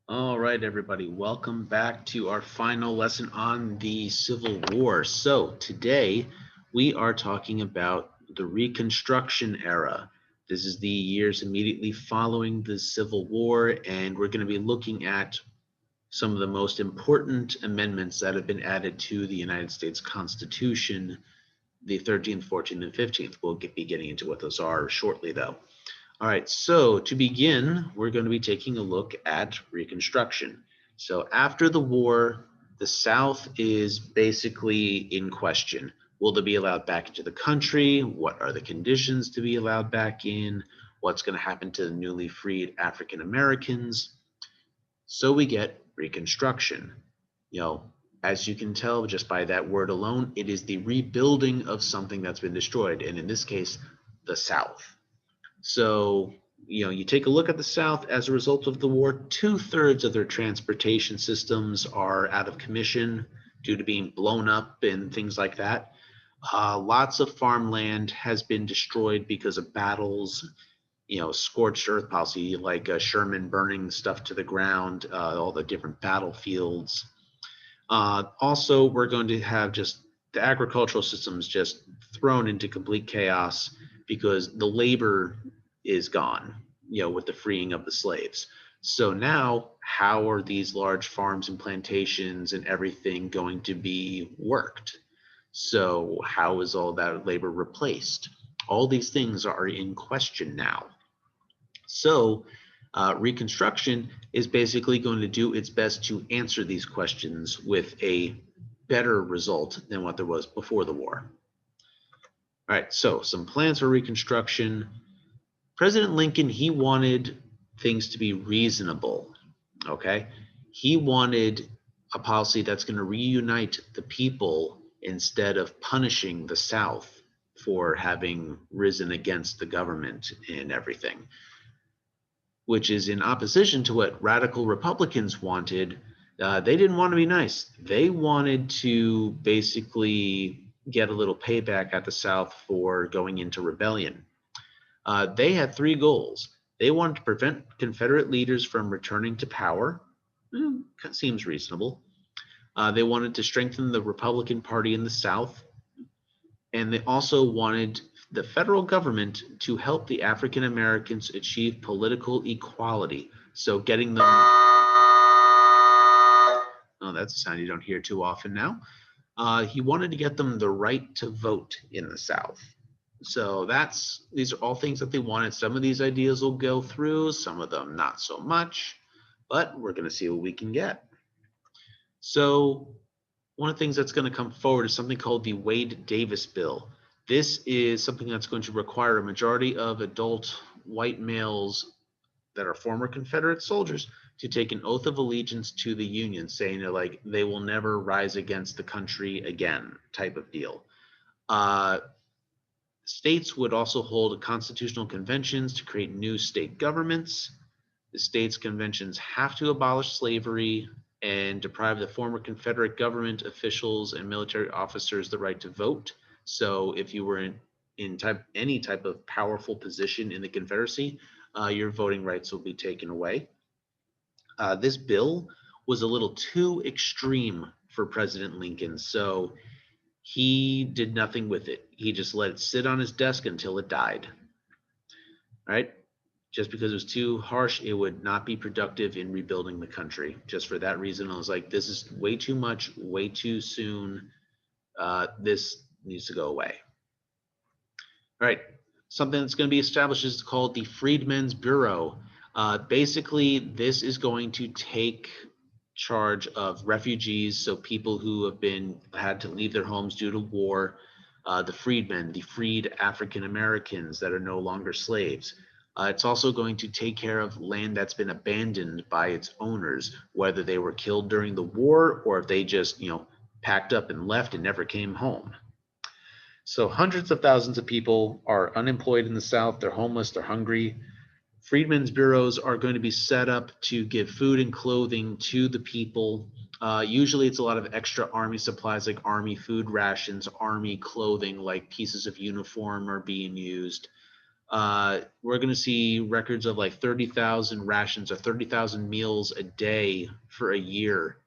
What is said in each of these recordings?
All right, everybody, welcome back to our final lesson on the Civil War. So today we are talking about the Reconstruction era. This is the years immediately following the Civil War, and we're going to be looking at some of the most important amendments that have been added to the United States Constitution, the 13th, 14th, and 15th. We'll be getting into what those are shortly, though. All right, so to begin, we're going to be taking a look at Reconstruction. So after the war, the South is basically in question. Will they be allowed back into the country? What are the conditions to be allowed back in? What's going to happen to the newly freed African Americans? So we get Reconstruction. You know, as you can tell just by that word alone, it is the rebuilding of something that's been destroyed, and in this case, the South. So, you take a look at the South as a result of the war, two-thirds of their transportation systems are out of commission due to being blown up and things like that. Lots of farmland has been destroyed because of battles, scorched earth policy, like Sherman burning stuff to the ground, all the different battlefields. Also, we're going to have just the agricultural systems just thrown into complete chaos because the labor is gone, with the freeing of the slaves. So now, how are these large farms and plantations and everything going to be worked? So, how is all that labor replaced? All these things are in question now. So, Reconstruction is basically going to do its best to answer these questions with a better result than what there was before the war. All right, so some plans for Reconstruction. President Lincoln, he wanted things to be reasonable, okay? He wanted a policy that's going to reunite the people instead of punishing the South for having risen against the government and everything, which is in opposition to what radical Republicans wanted. They didn't want to be nice. They wanted to basically get a little payback at the South for going into rebellion. They had three goals. They wanted to prevent Confederate leaders from returning to power. Seems reasonable. They wanted to strengthen the Republican Party in the South. And they also wanted the federal government to help the African Americans achieve political equality. So getting them, oh, that's a sound you don't hear too often now. He wanted to get them the right to vote in the South. So these are all things that they wanted. Some of these ideas will go through, some of them not so much, but we're going to see what we can get. So one of the things that's going to come forward is something called the Wade-Davis Bill. This is something that's going to require a majority of adult white males that are former Confederate soldiers to take an oath of allegiance to the Union, saying like they will never rise against the country again, type of deal. States would also hold constitutional conventions to create new state governments. The states' conventions have to abolish slavery and deprive the former Confederate government officials and military officers the right to vote. So if you were in any type of powerful position in the Confederacy, your voting rights will be taken away. This bill was a little too extreme for President Lincoln, so he did nothing with it. He just let it sit on his desk until it died. Right? Just because it was too harsh, it would not be productive in rebuilding the country. Just for that reason, I was like, this is way too much, way too soon. This needs to go away. All right, something that's going to be established is called the Freedmen's Bureau. Basically, this is going to take charge of refugees, so people who have had to leave their homes due to war, the freedmen, the freed African Americans that are no longer slaves. It's also going to take care of land that's been abandoned by its owners, whether they were killed during the war or if they just, packed up and left and never came home. So hundreds of thousands of people are unemployed in the South. They're homeless, they're hungry. Freedmen's bureaus are going to be set up to give food and clothing to the people. Usually it's a lot of extra Army supplies like Army food rations, Army clothing, like pieces of uniform are being used. We're going to see records of like 30,000 rations or 30,000 meals a day for a year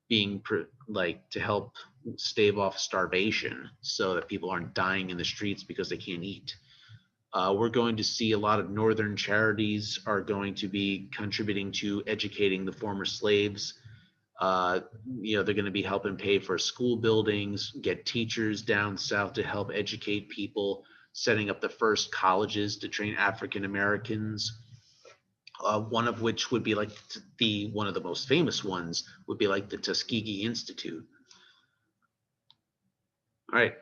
being like to help stave off starvation so that people aren't dying in the streets because they can't eat. We're going to see a lot of northern charities are going to be contributing to educating the former slaves. They're going to be helping pay for school buildings, get teachers down south to help educate people, setting up the first colleges to train African Americans. One of which would be like one of the most famous ones would be like the Tuskegee Institute. All right.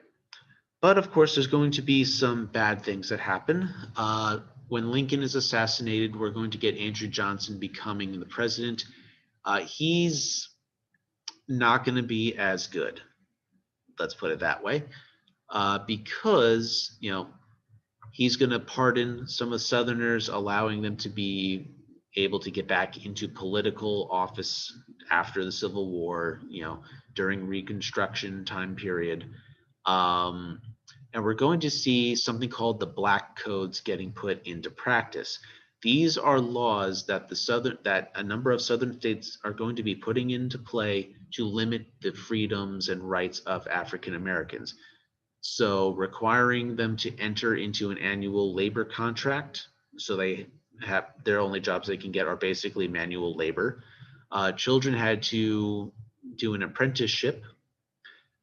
But of course, there's going to be some bad things that happen. When Lincoln is assassinated, we're going to get Andrew Johnson becoming the president. He's not going to be as good. Let's put it that way. Because, he's going to pardon some of the Southerners, allowing them to be able to get back into political office after the Civil War, during Reconstruction time period. And we're going to see something called the Black Codes getting put into practice. These are laws that a number of Southern states are going to be putting into play to limit the freedoms and rights of African Americans. So requiring them to enter into an annual labor contract, so they have their only jobs they can get are basically manual labor. Children had to do an apprenticeship,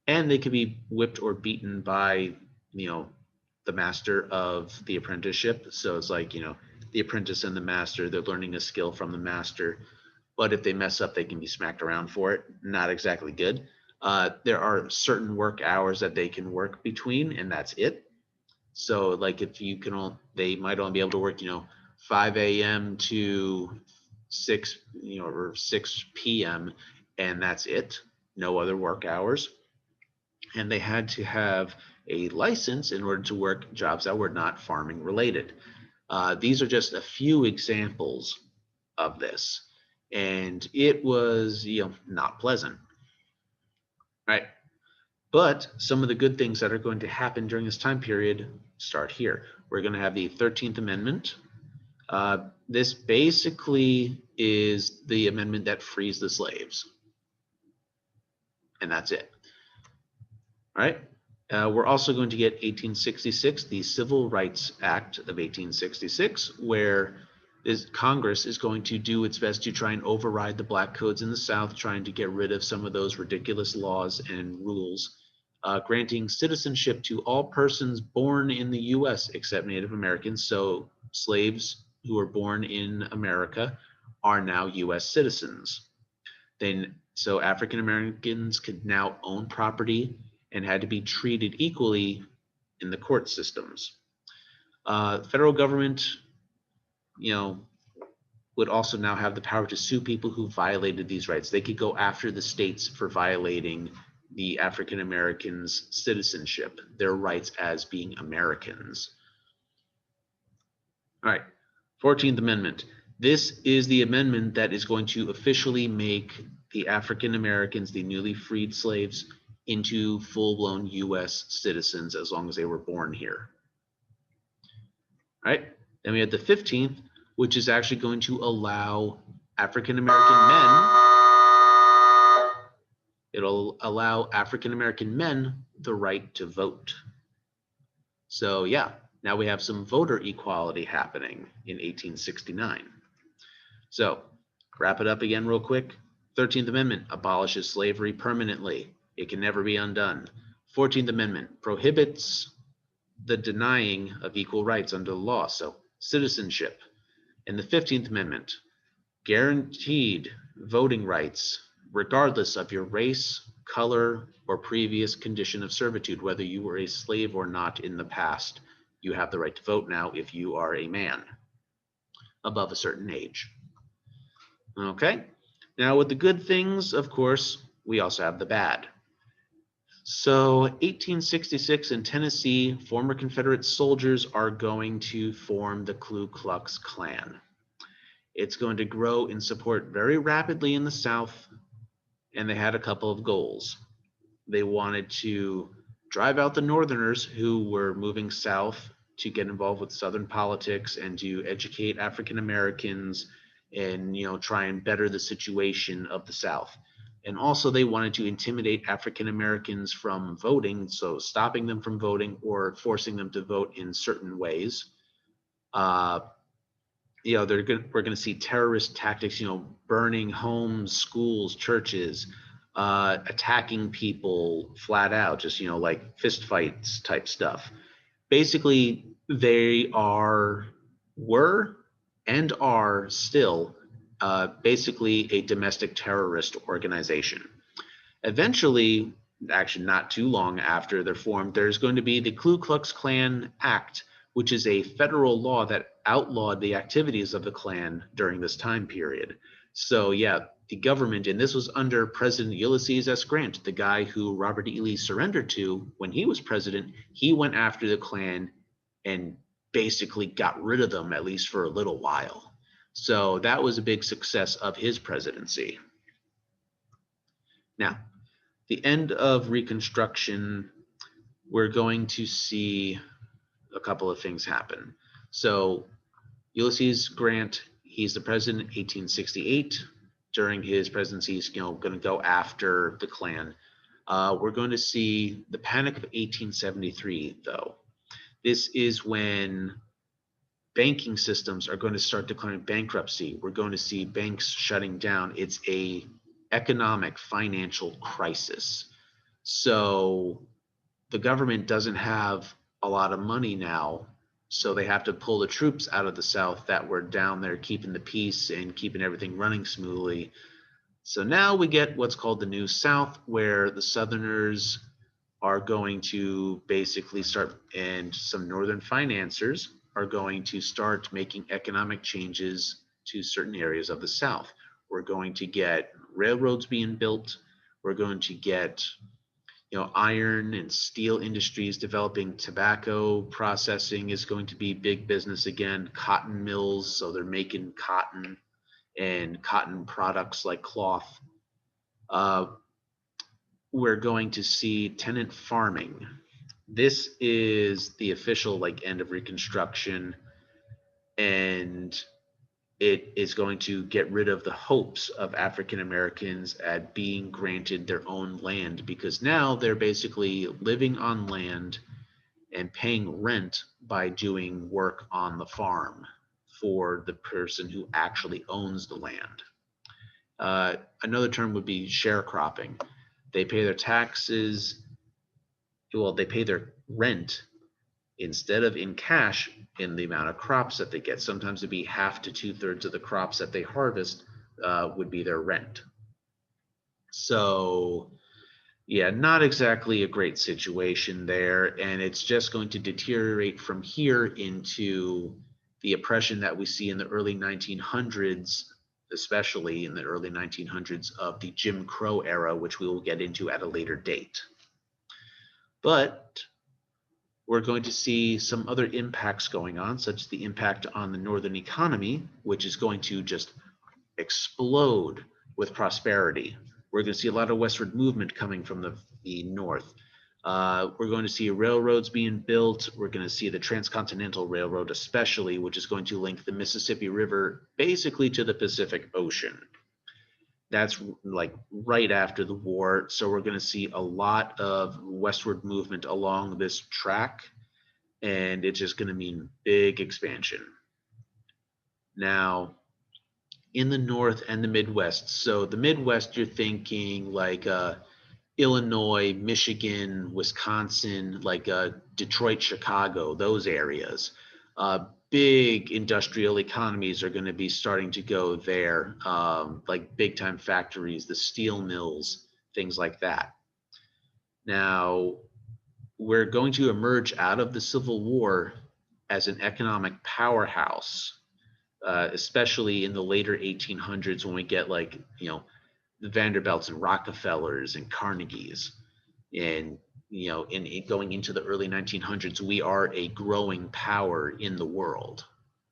and they could be whipped or beaten by, the master of the apprenticeship. So it's like, the apprentice and the master, they're learning a skill from the master. But if they mess up, they can be smacked around for it. Not exactly good. There are certain work hours that they can work between, and that's it. So like if you can, they might only be able to work, 5 a.m. to 6, or 6 p.m. and that's it. No other work hours. And they had to have a license in order to work jobs that were not farming related. These are just a few examples of this. And it was, not pleasant. Right. But some of the good things that are going to happen during this time period start here. We're going to have the 13th Amendment. This basically is the amendment that frees the slaves. And that's it. All right. We're also going to get 1866, the Civil Rights Act of 1866, where Congress is going to do its best to try and override the black codes in the South, trying to get rid of some of those ridiculous laws and rules, granting citizenship to all persons born in the U.S. except Native Americans. So slaves who were born in America are now U.S. citizens. So African Americans could now own property and had to be treated equally in the court systems. Federal government, would also now have the power to sue people who violated these rights. They could go after the states for violating the African Americans' citizenship, their rights as being Americans. All right, 14th Amendment. This is the amendment that is going to officially make the African Americans, the newly freed slaves, into full-blown U.S. citizens as long as they were born here. All right, then we have the 15th, which is actually going to allow African American men, it'll allow African American men the right to vote. So yeah, now we have some voter equality happening in 1869. So wrap it up again real quick. 13th Amendment abolishes slavery permanently. It can never be undone. 14th Amendment prohibits the denying of equal rights under the law, so citizenship. And the 15th Amendment guaranteed voting rights regardless of your race, color, or previous condition of servitude, whether you were a slave or not in the past. You have the right to vote now if you are a man above a certain age. Okay, now with the good things, of course, we also have the bad. So 1866 in Tennessee, former Confederate soldiers are going to form the Ku Klux Klan. It's going to grow in support very rapidly in the South, and they had a couple of goals. They wanted to drive out the Northerners who were moving south to get involved with Southern politics and to educate African Americans and try and better the situation of the South. And also they wanted to intimidate African Americans from voting, so stopping them from voting or forcing them to vote in certain ways. We're going to see terrorist tactics, burning homes, schools, churches, attacking people flat out, just like fist fights type stuff. Basically, they were and are still basically a domestic terrorist organization. Eventually, actually not too long after they're formed, there's going to be the Ku Klux Klan Act, which is a federal law that outlawed the activities of the Klan during this time period. So yeah, the government, and this was under President Ulysses S. Grant, the guy who Robert E. Lee surrendered to when he was president. He went after the Klan and basically got rid of them, at least for a little while. So that was a big success of his presidency. Now, the end of Reconstruction, we're going to see a couple of things happen. So Ulysses Grant, he's the president in 1868. During his presidency, he's going to go after the Klan. We're going to see the Panic of 1873, though. This is when banking systems are going to start declaring bankruptcy. We're going to see banks shutting down. It's a economic financial crisis. So the government doesn't have a lot of money now, so they have to pull the troops out of the South that were down there keeping the peace and keeping everything running smoothly. So now we get what's called the New South, where the Southerners are going to basically start, and some Northern financiers are going to start making economic changes to certain areas of the South. We're going to get railroads being built. We're going to get iron and steel industries developing. Tobacco processing is going to be big business again. Cotton mills, so they're making cotton and cotton products like cloth. We're going to see tenant farming. This is the official end of Reconstruction, and it is going to get rid of the hopes of African Americans at being granted their own land, because now they're basically living on land and paying rent by doing work on the farm for the person who actually owns the land. Another term would be sharecropping. They pay their taxes, they pay their rent instead of in cash in the amount of crops that they get. Sometimes it'd be half to 2/3 of the crops that they harvest would be their rent. So yeah, not exactly a great situation there. And it's just going to deteriorate from here into the oppression that we see in the early 1900s, especially in the early 1900s of the Jim Crow era, which we will get into at a later date. But we're going to see some other impacts going on, such as the impact on the Northern economy, which is going to just explode with prosperity. We're going to see a lot of westward movement coming from the North. We're going to see railroads being built. We're going to see the Transcontinental Railroad especially, which is going to link the Mississippi River basically to the Pacific Ocean. That's right after the war. So we're going to see a lot of westward movement along this track, and it's just going to mean big expansion. Now, in the North and the Midwest. So the Midwest, you're thinking Illinois, Michigan, Wisconsin, Detroit, Chicago, those areas. Big industrial economies are going to be starting to go there, big time factories, the steel mills, things like that. Now, we're going to emerge out of the Civil War as an economic powerhouse, especially in the later 1800s when we get the Vanderbilts and Rockefellers and Carnegies. And in going into the early 1900s, we are a growing power in the world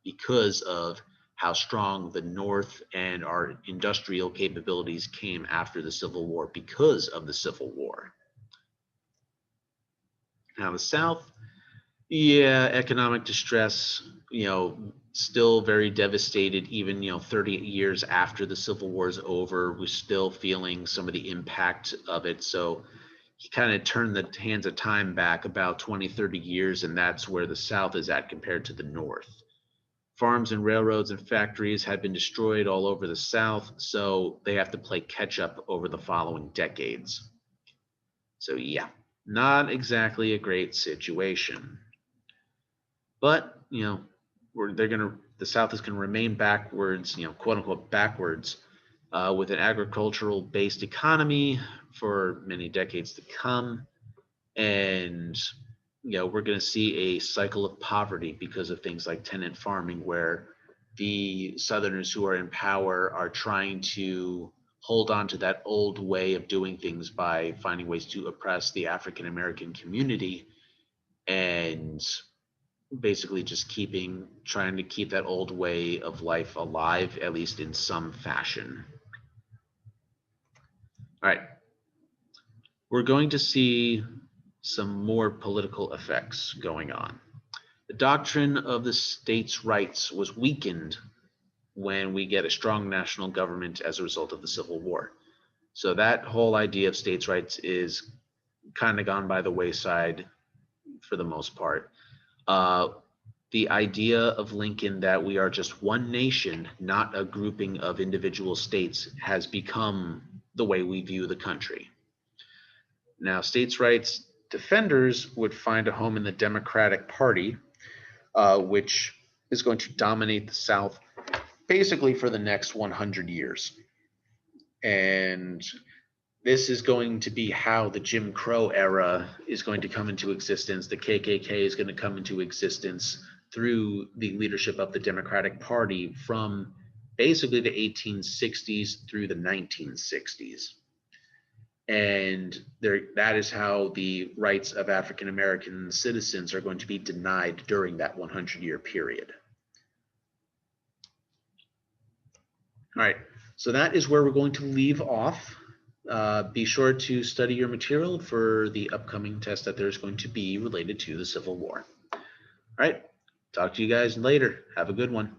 because of how strong the North and our industrial capabilities came after the Civil War because of the Civil War. Now the South, Yeah, economic distress, still very devastated, even, 30 years after the Civil War is over, we're still feeling some of the impact of it. So he kind of turned the hands of time back about 20, 30 years, and that's where the South is at compared to the North. Farms and railroads and factories had been destroyed all over the South, so they have to play catch up over the following decades. So, yeah, not exactly a great situation. But, the South is gonna remain backwards, quote unquote backwards, with an agricultural based economy for many decades to come. And we're going to see a cycle of poverty because of things like tenant farming, where the Southerners who are in power are trying to hold on to that old way of doing things by finding ways to oppress the African American community, and basically just trying to keep that old way of life alive, at least in some fashion. All right, we're going to see some more political effects going on. The doctrine of the states' rights was weakened when we get a strong national government as a result of the Civil War. So that whole idea of states' rights is kind of gone by the wayside for the most part. The idea of Lincoln that we are just one nation, not a grouping of individual states, has become the way we view the country. Now, states' rights defenders would find a home in the Democratic Party, which is going to dominate the South basically for the next 100 years. And this is going to be how the Jim Crow era is going to come into existence. The KKK is going to come into existence through the leadership of the Democratic Party from basically the 1860s through the 1960s. And that is how the rights of African American citizens are going to be denied during that 100-year period. All right, so that is where we're going to leave off. Be sure to study your material for the upcoming test that there's going to be related to the Civil War. All right, talk to you guys later. Have a good one.